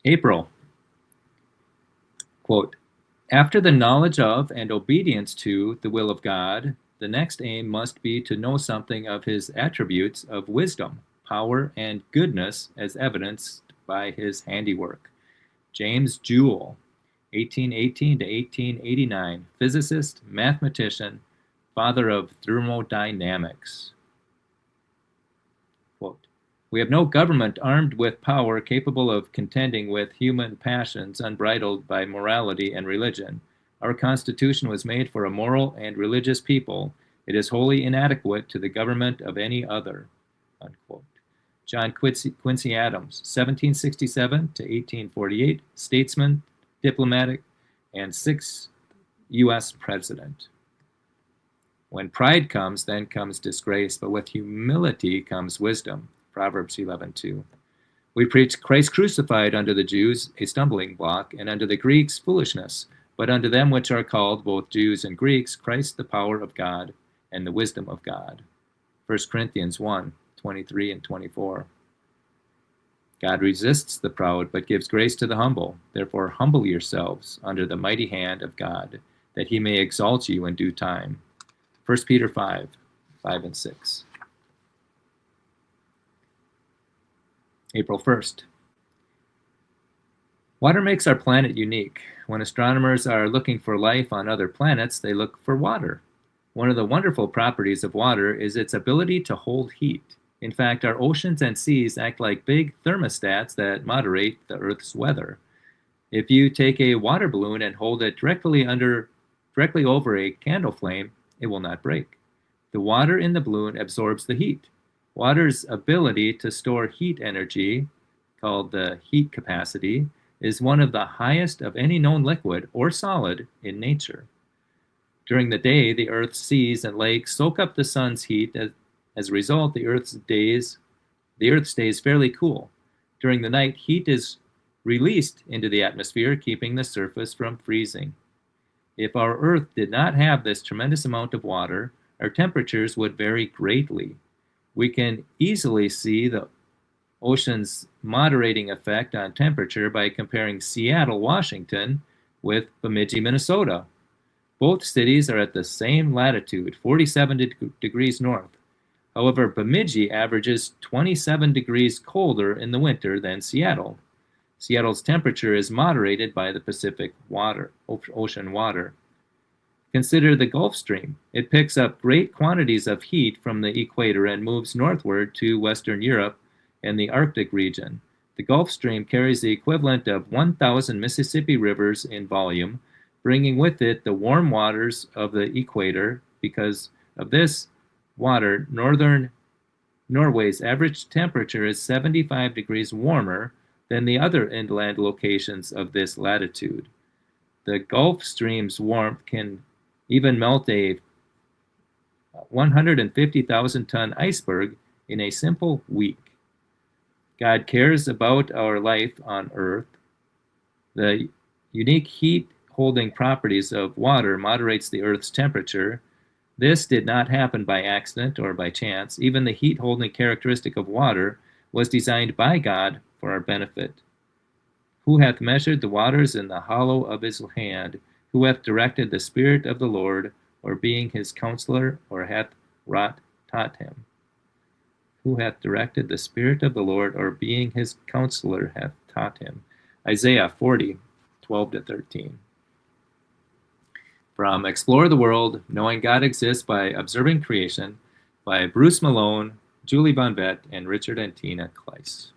April, quote, after the knowledge of and obedience to the will of God, the next aim must be to know something of his attributes of wisdom, power, and goodness as evidenced by his handiwork. James Joule, 1818 to 1889, physicist, mathematician, father of thermodynamics. Quote, we have no government armed with power capable of contending with human passions unbridled by morality and religion. Our Constitution was made for a moral and religious people. It is wholly inadequate to the government of any other. Unquote. John Quincy Adams, 1767 to 1848, statesman, diplomatic, and sixth U.S. president. When pride comes, then comes disgrace, but with humility comes wisdom. Proverbs 11:2. We preach Christ crucified unto the Jews a stumbling block, and unto the Greeks foolishness, but unto them which are called, both Jews and Greeks, Christ the power of God and the wisdom of God. 1 Corinthians 1:23 and 24. God resists the proud, but gives grace to the humble. Therefore humble yourselves under the mighty hand of God, that he may exalt you in due time. 1 Peter 5:5 and 6. April 1st. Water makes our planet unique. When astronomers are looking for life on other planets, they look for water. One of the wonderful properties of water is its ability to hold heat. In fact, our oceans and seas act like big thermostats that moderate the Earth's weather. If you take a water balloon and hold it directly over a candle flame, it will not break. The water in the balloon absorbs the heat. Water's ability to store heat energy, called the heat capacity, is one of the highest of any known liquid or solid in nature. During the day, the Earth's seas and lakes soak up the sun's heat. As a result, the Earth stays fairly cool. During the night, heat is released into the atmosphere, keeping the surface from freezing. If our Earth did not have this tremendous amount of water, our temperatures would vary greatly. We can easily see the ocean's moderating effect on temperature by comparing Seattle, Washington, with Bemidji, Minnesota. Both cities are at the same latitude, 47 degrees north. However, Bemidji averages 27 degrees colder in the winter than Seattle. Seattle's temperature is moderated by the Pacific Ocean water. Consider the Gulf Stream. It picks up great quantities of heat from the equator and moves northward to Western Europe and the Arctic region. The Gulf Stream carries the equivalent of 1,000 Mississippi rivers in volume, bringing with it the warm waters of the equator. Because of this water, northern Norway's average temperature is 75 degrees warmer than the other inland locations of this latitude. The Gulf Stream's warmth can even melt a 150,000-ton iceberg in a simple week. God cares about our life on Earth. The unique heat-holding properties of water moderates the Earth's temperature. This did not happen by accident or by chance. Even the heat-holding characteristic of water was designed by God for our benefit. Who hath measured the waters in the hollow of his hand? Who hath directed the Spirit of the Lord, or being his counselor, or hath taught him? Who hath directed the Spirit of the Lord, or being his counselor, hath taught him? Isaiah 40:12 to 13. From Explore the World, Knowing God Exists by Observing Creation, by Bruce Malone, Julie Von Vett, and Richard and Tina Kleiss.